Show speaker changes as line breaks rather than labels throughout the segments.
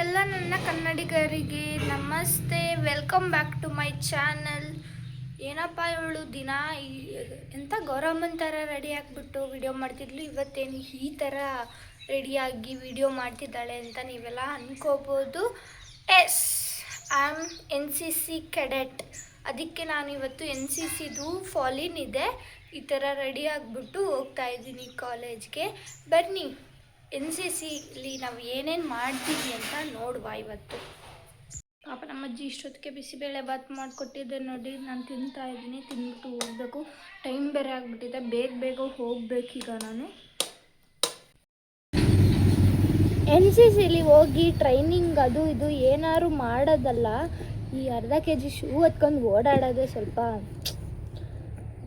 ಎಲ್ಲ ನನ್ನ ಕನ್ನಡಿಗರಿಗೆ ನಮಸ್ತೆ, welcome back to my channel. ಏನಪ್ಪ ಇವಳು ದಿನ ಎಂಥ ಗೌರಮ್ಮನ ಥರ ರೆಡಿ ಆಗಿಬಿಟ್ಟು ವಿಡಿಯೋ ಮಾಡ್ತಿದ್ಲು, ಇವತ್ತೇನು ಈ ಥರ ರೆಡಿಯಾಗಿ ವಿಡಿಯೋ ಮಾಡ್ತಿದ್ದಾಳೆ ಅಂತ ನೀವೆಲ್ಲ ಅಂದ್ಕೋಬೋದು. Yes, I am NCC cadet. ಅದಕ್ಕೆ ನಾನು ಇವತ್ತು NCCದು ಫಾಲಿನ್ ಇದೆ, ಈ ಥರ ರೆಡಿ ಆಗಿಬಿಟ್ಟು ಹೋಗ್ತಾ ಇದ್ದೀನಿ ಕಾಲೇಜ್ಗೆ. ಬನ್ನಿ NCCಲಿ ನಾವು ಏನೇನು ಮಾಡ್ತೀವಿ ಅಂತ ನೋಡುವ ಇವತ್ತು. ಪಾಪ ನಮ್ಮ ಅಜ್ಜಿ ಇಷ್ಟೊತ್ತಿಗೆ ಬಿಸಿಬೇಳೆ ಬಾತ್ ಮಾಡಿಕೊಟ್ಟಿದ್ದೆ ನೋಡಿ, ನಾನು ತಿಂತಾ ಇದ್ದೀನಿ. ತಿಂದ್ಬಿಟ್ಟು ಹೋಗಬೇಕು, ಟೈಮ್ ಬೇರೆ ಆಗಿಬಿಟ್ಟಿದೆ, ಬೇಗ ಹೋಗ್ಬೇಕೀಗ ನಾನು. NCCಲಿ ಹೋಗಿ ಟ್ರೈನಿಂಗ್ ಅದು ಇದು ಏನಾದ್ರು ಮಾಡೋದಲ್ಲ, ಈ ಅರ್ಧ kg ಶೂ ಹೊತ್ಕೊಂಡು ಓಡಾಡೋದೇ ಸ್ವಲ್ಪ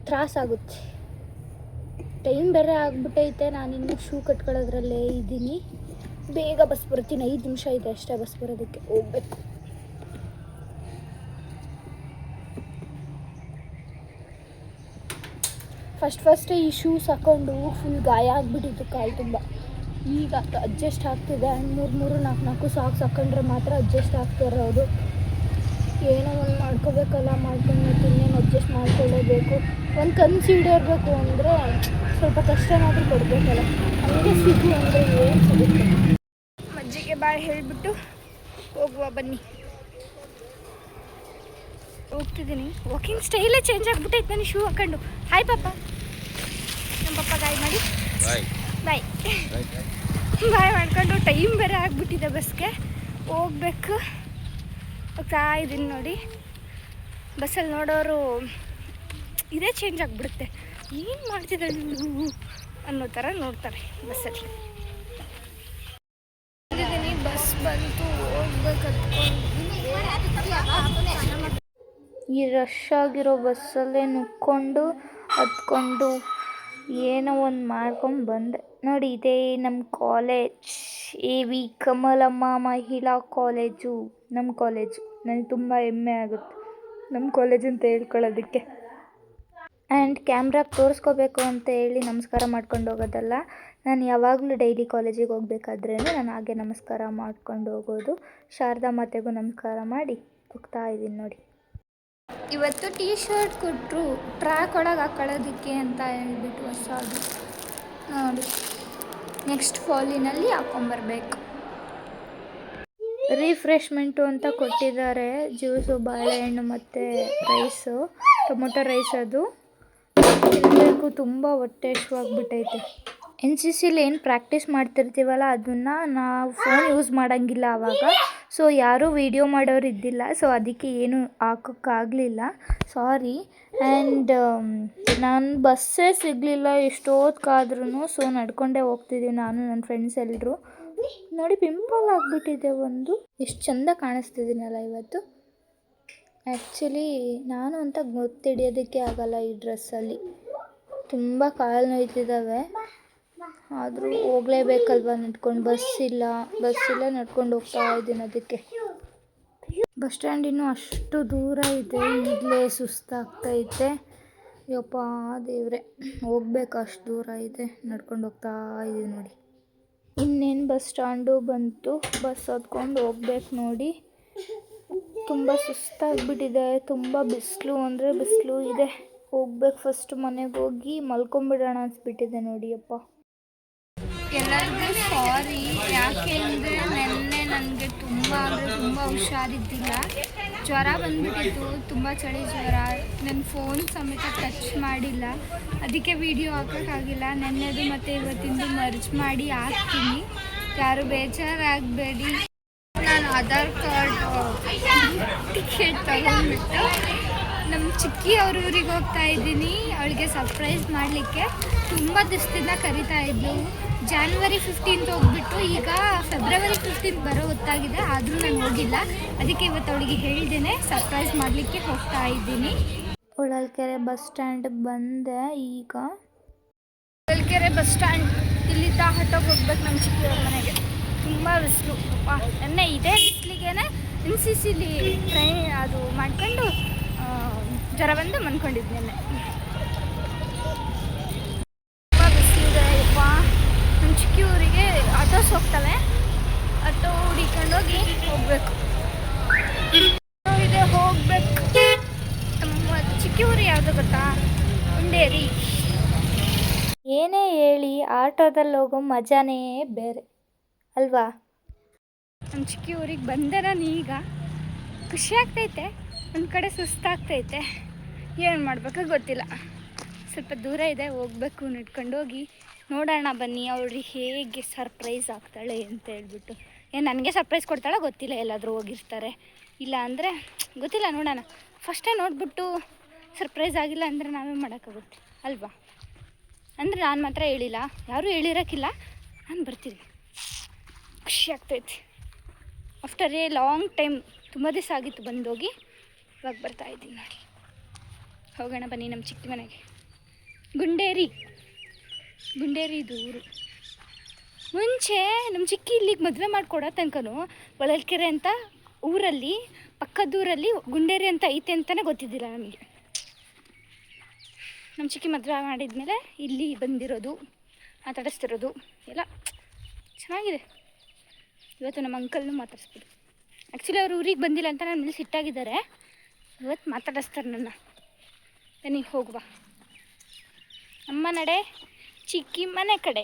ತ್ರಾಸಾಗುತ್ತೆ. ಟೈಮ್ ಬೇರೆ ಆಗಿಬಿಟ್ಟೈತೆ, ನಾನಿನ್ನು ಶೂ ಕಟ್ಕೊಳ್ಳೋದ್ರಲ್ಲೇ ಇದ್ದೀನಿ. ಬೇಗ ಬಸ್ ಬರ್ತೀನಿ, 5 ನಿಮಿಷ ಇದೆ ಅಷ್ಟೇ ಬಸ್ ಬರೋದಕ್ಕೆ, ಹೋಗ್ಬೇಕು. ಫಸ್ಟ್ ಈ ಶೂಸ್ ಹಾಕ್ಕೊಂಡು ಫುಲ್ ಗಾಯ ಆಗಿಬಿಟ್ಟಿತ್ತು ಕಾಲು ತುಂಬ. ಈಗ ಅಡ್ಜಸ್ಟ್ ಆಗ್ತಿದೆ, 3-4 ಸಾಕ್ಸ್ ಹಾಕೊಂಡ್ರೆ ಮಾತ್ರ ಅಡ್ಜಸ್ಟ್ ಆಗ್ತಿರೋದು. ಏನೋ ಒಂದು ಮಾಡ್ಕೋಬೇಕಲ್ಲ, ಮಾಡ್ಕೊಂಡು ಇನ್ನೇನು ಅಡ್ಜಸ್ಟ್ ಮಾಡ್ಕೊಳ್ಳೇಬೇಕು. ಒಂದು ಕನ್ಸು ಹಿಡಿಯಬೇಕು ಅಂದರೆ ಸ್ವಲ್ಪ ಕಷ್ಟನಾದರೂ ಕೊಡಬೇಕಲ್ಲ, ಹಂಗೆ ಸಿಗು ಅಂದರೆ ಏನು ಸಿಗುತ್ತೆ. ಮಜ್ಜಿಗೆ ಬಾಯ್ ಹೇಳಿಬಿಟ್ಟು ಹೋಗುವ ಬನ್ನಿ. ಹೋಗ್ತಿದ್ದೀನಿ, ವಾಕಿಂಗ್ ಸ್ಟೈಲೇ ಚೇಂಜ್ ಆಗಿಬಿಟ್ಟೈತೆ ನಾನು ಶೂ ಹಾಕೊಂಡು. ಹಾಯ್ ಪಾಪ, ನಮ್ಮ ಪಪ್ಪ ಗಾಯ್ ಮಾಡಿ ಬಾಯ್ ಬಾಯ್ ಮಾಡ್ಕೊಂಡು. ಟೈಮ್ ಬೇರೆ ಆಗಿಬಿಟ್ಟಿದೆ, ಬಸ್ಗೆ ಹೋಗ್ಬೇಕು. ಹೋಗ್ತಾ ಇದ್ದೀನಿ ನೋಡಿ. ಬಸ್ಸಲ್ಲಿ ನೋಡೋರು ಇದೇ ಚೇಂಜ್ ಆಗಿಬಿಡುತ್ತೆ, ಏನು ಮಾಡ್ತಿದ್ದಾಳೆ ಅನ್ನೋ ಥರ ನೋಡ್ತಾರೆ ಬಸ್ಸಲ್ಲಿ. ಬಸ್ ಬಂತು, ಹೋಗ್ಬೇಕು. ಈ ರಶ್ ಆಗಿರೋ ಬಸ್ಸಲ್ಲೇ ನುಕ್ಕೊಂಡು ಹತ್ಕೊಂಡು ಏನೋ ಒಂದು ಮಾಡ್ಕೊಂಡು ಬಂದೆ ನೋಡಿ. ಇದೇ ನಮ್ಮ ಕಾಲೇಜ್, AV ಕಮಲಮ್ಮ ಮಹಿಳಾ ಕಾಲೇಜು, ನಮ್ಮ ಕಾಲೇಜು. ನನಗೆ ತುಂಬ ಹೆಮ್ಮೆ ಆಗುತ್ತೆ ನಮ್ಮ ಕಾಲೇಜ್ ಅಂತ ಹೇಳ್ಕೊಳ್ಳೋದಕ್ಕೆ. ಆ್ಯಂಡ್ ಕ್ಯಾಮ್ರಾಗೆ ತೋರಿಸ್ಕೋಬೇಕು ಅಂತ ಹೇಳಿ ನಮಸ್ಕಾರ ಮಾಡ್ಕೊಂಡು ಹೋಗೋದಲ್ಲ, ನಾನು ಯಾವಾಗಲೂ ಡೈಲಿ ಕಾಲೇಜಿಗೆ ಹೋಗ್ಬೇಕಾದ್ರೇ ನಾನು ಹಾಗೆ ನಮಸ್ಕಾರ ಮಾಡ್ಕೊಂಡು ಹೋಗೋದು. ಶಾರದಾ ಮಾತೆಗೂ ನಮಸ್ಕಾರ ಮಾಡಿ ಹೋಗ್ತಾ ಇದ್ದೀನಿ ನೋಡಿ. ಇವತ್ತು ಟೀ ಶರ್ಟ್ ಕೊಟ್ಟರು ಟ್ರ್ಯಾಕ್ ಒಳಗೆ ಹಾಕೊಳ್ಳೋದಕ್ಕೆ ಅಂತ ಹೇಳ್ಬಿಟ್ಟು ಹೊಸದು ನೋಡಿ. ನೆಕ್ಸ್ಟ್ ಫಾಲಿನಲ್ಲಿ ಹಾಕ್ಕೊಂಬರ್ಬೇಕು. ರಿಫ್ರೆಶ್ಮೆಂಟು ಅಂತ ಕೊಟ್ಟಿದ್ದಾರೆ, ಜ್ಯೂಸು, ಬಾಳೆಹಣ್ಣು ಮತ್ತು ರೈಸು, ಟೊಮೊಟೊ ರೈಸ್. ಅದು ತಿನ್ನಬೇಕು, ತುಂಬ ಹೊಟ್ಟೆ ಹಸಿವಾಗ್ಬಿಟ್ಟೈತೆ. NCCಲಿ ಏನು ಪ್ರಾಕ್ಟೀಸ್ ಮಾಡ್ತಿರ್ತೀವಲ್ಲ, ಅದನ್ನು ನಾವು ಫೋನ್ ಯೂಸ್ ಮಾಡೋಂಗಿಲ್ಲ ಆವಾಗ. ಸೊ ಯಾರೂ ವೀಡಿಯೋ ಮಾಡೋರು ಇದ್ದಿಲ್ಲ, ಸೊ ಅದಕ್ಕೆ ಏನು ಹಾಕೋಕ್ಕಾಗಲಿಲ್ಲ, ಸಾರಿ. ಆ್ಯಂಡ್ ನಾನು ಬಸ್ಸೇ ಸಿಗಲಿಲ್ಲ ಎಷ್ಟೊತ್ತಾದ್ರೂ. ಸೊ ನಡ್ಕೊಂಡೇ ಹೋಗ್ತಿದ್ದೀವಿ ನಾನು, ನನ್ನ ಫ್ರೆಂಡ್ಸ್ ಎಲ್ಲರೂ. ನೋಡಿ, ಪಿಂಪಲ್ ಆಗಿಬಿಟ್ಟಿದೆ ಒಂದು. ಎಷ್ಟು ಚೆಂದ ಕಾಣಿಸ್ತಿದ್ದೀನಲ್ಲ ಇವತ್ತು. ಆ್ಯಕ್ಚುಲಿ ನಾನು ಅಂತ ಗೊತ್ತಿಡಿಯೋದಕ್ಕೆ ಆಗಲ್ಲ ಈ ಡ್ರೆಸ್ಸಲ್ಲಿ. ತುಂಬ ಕಾಲು ನೋಯ್ತಿದ್ದಾವೆ, ಆದರೂ ಹೋಗಲೇಬೇಕಲ್ವ ನಡ್ಕೊಂಡು. ಬಸ್ ಇಲ್ಲ ನಡ್ಕೊಂಡು ಹೋಗ್ತಾ ಇದ್ದೀನಿ ಅದಕ್ಕೆ. ಬಸ್ ಸ್ಟ್ಯಾಂಡ್ ಇನ್ನೂ ಅಷ್ಟು ದೂರ ಇದೆ, ಈಗಲೇ ಸುಸ್ತಾಗ್ತೈತೆ. ಯಪ್ಪ ದೇವ್ರೆ, ಹೋಗ್ಬೇಕು, ಅಷ್ಟು ದೂರ ಇದೆ, ನಡ್ಕೊಂಡು ಹೋಗ್ತಾ ಇದ್ದೀವಿ ನೋಡಿ. ಇನ್ನೇನು ಬಸ್ ಸ್ಟ್ಯಾಂಡು ಬಂತು, ಬಸ್ ಹತ್ಕೊಂಡು ಹೋಗ್ಬೇಕು ನೋಡಿ. ತುಂಬ ಸುಸ್ತಾಗಿಬಿಟ್ಟಿದೆ, ತುಂಬ ಬಿಸಿಲು ಅಂದರೆ ಬಿಸಿಲು ಇದೆ. ಹೋಗ್ಬೇಕು, ಫಸ್ಟ್ ಮನೆಗೆ ಹೋಗಿ ಮಲ್ಕೊಂಬಿಡೋಣ ಅನಿಸ್ಬಿಟ್ಟಿದೆ ನೋಡಿ. ಅಪ್ಪ ಎಲ್ಲರಿಗೂ ಸಾರಿ, ಯಾಕೆ ಅಂದರೆ ನೆನ್ನೆ ನನಗೆ ತುಂಬ ಅಂದರೆ ತುಂಬ ಹುಷಾರಿದ್ದಿಲ್ಲ, ಜ್ವರ ಬಂದುಬಿಟ್ಟಿತ್ತು, ತುಂಬ ಚಳಿ ಜ್ವರ. ನನ್ನ ಫೋನ್ ಸಮೇತ ಟಚ್ ಮಾಡಿಲ್ಲ, ಅದಕ್ಕೆ ವಿಡಿಯೋ ಹಾಕೋಕ್ಕಾಗಿಲ್ಲ. ನೆನ್ನೆದು ಮತ್ತು ಇವತ್ತಿಂದು ಮರ್ಜ್ ಮಾಡಿ ಹಾಕ್ತೀನಿ, ಯಾರು ಬೇಜಾರಾಗಬೇಡಿ. ನಾನು ಆಧಾರ್ ಕಾರ್ಡ್ ಟಿಕೆಟ್ ತಗೊಂಡ್ಬಿಟ್ಟು ನಮ್ಮ ಚಿಕ್ಕಿ ಅವ್ರ ಊರಿಗೆ ಹೋಗ್ತಾ ಇದ್ದೀನಿ. ಅವಳಿಗೆ ಸರ್ಪ್ರೈಸ್ ಮಾಡಲಿಕ್ಕೆ ತುಂಬ ದಿವಸದಿಂದ ಕರಿತಾ ಇದ್ಲು. ಜಾನ್ವರಿ 15th ಹೋಗ್ಬಿಟ್ಟು ಈಗ ಫೆಬ್ರವರಿ 15th ಬರೋ ಹೊತ್ತಾಗಿದೆ, ಆದರೂ ನಾನು ಹೋಗಿಲ್ಲ. ಅದಕ್ಕೆ ಇವತ್ತು ಅವಳಿಗೆ ಹೇಳಿದ್ದೇನೆ, ಸರ್ಪ್ರೈಸ್ ಮಾಡಲಿಕ್ಕೆ ಹೋಗ್ತಾ ಇದ್ದೀನಿ. ಹೊಳಲ್ಕೆರೆ ಬಸ್ ಸ್ಟ್ಯಾಂಡಿಗೆ ಬಂದೆ ಈಗ. ಹೊಳಲ್ಕೆರೆ ಬಸ್ ಸ್ಟ್ಯಾಂಡ್ ಇಲ್ಲಿಂದ ಆಟೋಗೆ ಹೋಗ್ಬೇಕು ನಮ್ಮ ಚಿಕ್ಕಿಯವ್ರ ಮನೆಗೆ. ತುಂಬ ಬಿಸಿಲು ಅಪ್ಪ. ನೆನ್ನೆ ಇದೇ ಬಿಸಿಲಿಗೇನೆ NCCಲಿ ಟ್ರೈನ್ ಅದು ಮಾಡ್ಕೊಂಡು ಜ್ವರ ಬಂದು ಮನ್ಕೊಂಡಿದ್ದು ನೆನ್ನೆ. ತುಂಬ ಬಿಸಿಲಿದೆ ಅಪ್ಪ. ನಮ್ಮ ಚಿಕ್ಕಿ ಊರಿಗೆ ಆಟೋಸ್ ಹೋಗ್ತವೆ, ಆಟೋ ಹುಡಿಕೊಂಡು ನೆಡ್ಕೊಂಡೋಗಿ ಹೋಗಬೇಕು. ಇದೆ ಹೋಗ್ಬೇಕು. ನಮ್ಮ ಚಿಕ್ಕ ಊರು ಯಾವುದು ಗೊತ್ತಾ? ಗುಂಡೇರಿ. ಏನೇ ಹೇಳಿ ಆಟೋದಲ್ಲಿ ಹೋಗೋ ಮಜಾನೇ ಬೇರೆ ಅಲ್ವಾ? ನಮ್ಮ ಚಿಕ್ಕ ಊರಿಗೆ ಬಂದೆ ನಾನು ಈಗ. ಖುಷಿ ಆಗ್ತೈತೆ, ಒಂದು ಕಡೆ ಸುಸ್ತಾಗ್ತೈತೆ. ಏನು ಮಾಡಬೇಕು ಗೊತ್ತಿಲ್ಲ. ಸ್ವಲ್ಪ ದೂರ ಇದೆ, ಹೋಗ್ಬೇಕು. ನಡ್ಕೊಂಡೋಗಿ ನೋಡೋಣ ಬನ್ನಿ ಅವಳು ಹೇಗೆ ಸರ್ಪ್ರೈಸ್ ಆಗ್ತಾಳೆ ಅಂತ ಹೇಳ್ಬಿಟ್ಟು. ನನಗೆ ಸರ್ಪ್ರೈಸ್ ಕೊಡ್ತಾಳೆ ಗೊತ್ತಿಲ್ಲ, ಎಲ್ಲಾದರೂ ಹೋಗಿರ್ತಾರೆ, ಇಲ್ಲ ಅಂದರೆ ಗೊತ್ತಿಲ್ಲ, ನೋಡೋಣ. ಫಸ್ಟೇ ನೋಡಿಬಿಟ್ಟು ಸರ್ಪ್ರೈಸ್ ಆಗಿಲ್ಲ ಅಂದರೆ ನಾವೇ ಮಾಡೋಕ್ಕಾಗುತ್ತೆ ಅಲ್ವಾ? ಅಂದರೆ ನಾನು ಮಾತ್ರ ಹೇಳಿಲ್ಲ, ಯಾರೂ ಹೇಳಿರೋಕ್ಕಿಲ್ಲ, ನಾನು ಬರ್ತೀನಿ. ಖುಷಿ ಆಗ್ತೈತಿ. ಆಫ್ಟರ್ ಎ ಲಾಂಗ್ ಟೈಮ್, ತುಂಬ ದಿವಸ ಆಗಿತ್ತು ಬಂದೋಗಿ, ಇವಾಗ ಬರ್ತಾಯಿದ್ದೀನಿ ನೋಡಿ. ಹೋಗೋಣ ಬನ್ನಿ ನಮ್ಮ ಚಿಕ್ಕ ಮನೆಗೆ. ಗುಂಡೇರಿ ಇದು ಊರು. ಮುಂಚೆ ನಮ್ಮ ಚಿಕ್ಕಿ ಇಲ್ಲಿಗೆ ಮದುವೆ ಮಾಡಿಕೊಡೋ ತನಕನೂ ಹೊಳಲ್ಕೆರೆ ಅಂತ ಊರಲ್ಲಿ, ಪಕ್ಕದೂರಲ್ಲಿ ಗುಂಡೇರಿ ಅಂತ ಐತೆ ಅಂತಲೇ ಗೊತ್ತಿದ್ದಿಲ್ಲ ನಮಗೆ. ನಮ್ಮ ಚಿಕ್ಕಿ ಮದುವೆ ಮಾಡಿದ್ಮೇಲೆ ಇಲ್ಲಿ ಬಂದಿರೋದು, ಮಾತಾಡಿಸ್ತಿರೋದು ಎಲ್ಲ ಚೆನ್ನಾಗಿದೆ. ಇವತ್ತು ನಮ್ಮ ಅಂಕಲ್ನೂ ಮಾತಾಡಿಸ್ಬೋದು. ಆ್ಯಕ್ಚುಲಿ ಅವ್ರು ಊರಿಗೆ ಬಂದಿಲ್ಲ ಅಂತ ನನ್ನ ಮೇಲೆ ಸಿಟ್ಟಾಗಿದ್ದಾರೆ. ಇವತ್ತು ಮಾತಾಡಿಸ್ತಾರೆ ನನ್ನ. ಬನ್ನಿ ಹೋಗುವ. ಅಮ್ಮ ನಡೆ ಚಿಕ್ಕಿ ಮನೆ ಕಡೆ.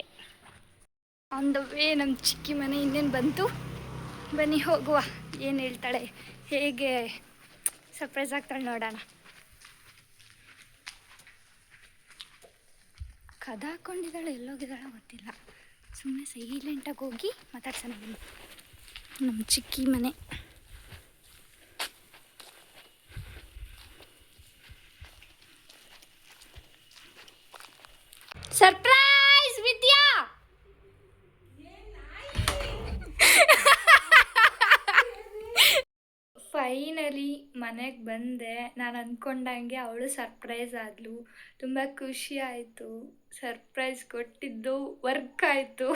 ಆನ್ ದ ವೇ ನಮ್ಮ ಚಿಕ್ಕಿ ಮನೆ ಇನ್ನೇನು ಬಂತು. ಬನ್ನಿ ಹೋಗುವ. ಏನು ಹೇಳ್ತಾಳೆ, ಹೇಗೆ ಸರ್ಪ್ರೈಸ್ ಆಗ್ತಾಳೆ ನೋಡೋಣ. ಕದ ಹಾಕ್ಕೊಂಡಿದ್ದಾಳೆ, ಎಲ್ಲೋಗಿದ್ದಾಳೆ ಗೊತ್ತಿಲ್ಲ. ಸುಮ್ಮನೆ ಸೈಲೆಂಟಾಗಿ ಹೋಗಿ ಮಾತಾಡ್ಸೋಣ ಬನ್ನಿ. ನಮ್ಮ ಚಿಕ್ಕಿ ಮನೆ. ಸರ್ಪ್ರೈಸ್ ವಿದ್ಯಾ. ಫೈನಲಿ ಮನೆಗೆ ಬಂದೆ. ನಾನು ಅಂದ್ಕೊಂಡಂಗೆ ಅವಳು ಸರ್ಪ್ರೈಸ್ ಆದಳು. ತುಂಬ ಖುಷಿ ಆಯಿತು. ಸರ್ಪ್ರೈಸ್ ಕೊಟ್ಟಿದ್ದು ವರ್ಕ್ ಆಯಿತು.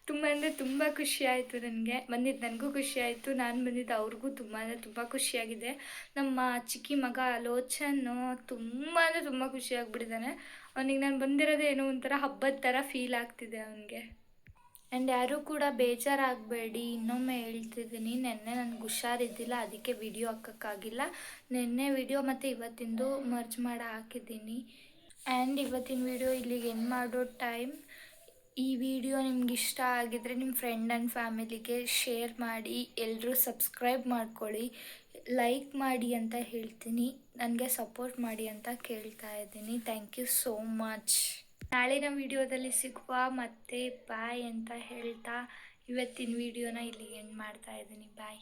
ತುಂಬ ಅಂದರೆ ತುಂಬ ಖುಷಿ ಆಯಿತು ನನಗೆ. ಬಂದಿದ್ದು ನನಗೂ ಖುಷಿ ಆಯಿತು, ನಾನು ಬಂದಿದ್ದು ಅವ್ರಿಗೂ ತುಂಬ ಅಂದರೆ ತುಂಬ ಖುಷಿಯಾಗಿದೆ. ನಮ್ಮ ಚಿಕ್ಕಿ ಮಗ ಲೋಚನ್ನು ತುಂಬ ಅಂದರೆ ತುಂಬ ಖುಷಿಯಾಗಿಬಿಟ್ಟಿದ್ದಾನೆ. ಅವನಿಗೆ ನಾನು ಬಂದಿರೋದೇ ಏನೋ ಒಂಥರ ಹಬ್ಬದ ಥರ ಫೀಲ್ ಆಗ್ತಿದೆ ಅವನಿಗೆ. ಆ್ಯಂಡ್ ಯಾರೂ ಕೂಡ ಬೇಜಾರಾಗಬೇಡಿ, ಇನ್ನೊಮ್ಮೆ ಹೇಳ್ತಿದ್ದೀನಿ, ನೆನ್ನೆ ನನಗೆ ಹುಷಾರಿದ್ದಿಲ್ಲ, ಅದಕ್ಕೆ ವಿಡಿಯೋ ಹಾಕೋಕ್ಕಾಗಿಲ್ಲ. ನೆನ್ನೆ ವಿಡಿಯೋ ಮತ್ತು ಇವತ್ತಿಂದು ಮರ್ಜ್ ಮಾಡಿ ಹಾಕಿದ್ದೀನಿ. ಆ್ಯಂಡ್ ಇವತ್ತಿನ ವಿಡಿಯೋ ಇಲ್ಲಿಗೆ ಎಂಡ್ ಮಾಡೋ ಟೈಮ್. ಈ ವಿಡಿಯೋ ನಿಮ್ಗೆ ಇಷ್ಟ ಆಗಿದರೆ ನಿಮ್ಮ ಫ್ರೆಂಡ್ ಆ್ಯಂಡ್ ಫ್ಯಾಮಿಲಿಗೆ ಶೇರ್ ಮಾಡಿ, ಎಲ್ಲರೂ ಸಬ್ಸ್ಕ್ರೈಬ್ ಮಾಡ್ಕೊಳ್ಳಿ, ಲೈಕ್ ಮಾಡಿ ಅಂತ ಹೇಳ್ತೀನಿ, ನನಗೆ ಸಪೋರ್ಟ್ ಮಾಡಿ ಅಂತ ಕೇಳ್ತಾ ಇದ್ದೀನಿ. Thank you so much. ನಾಳಿನ ವಿಡಿಯೋದಲ್ಲಿ ಸಿಗುವ, ಮತ್ತೆ ಬಾಯ್ ಅಂತ ಹೇಳ್ತಾ ಇವತ್ತಿನ ವಿಡಿಯೋನ ಇಲ್ಲಿಗೆ ಎಂಡ್ ಮಾಡ್ತಾ ಇದ್ದೀನಿ. ಬಾಯ್.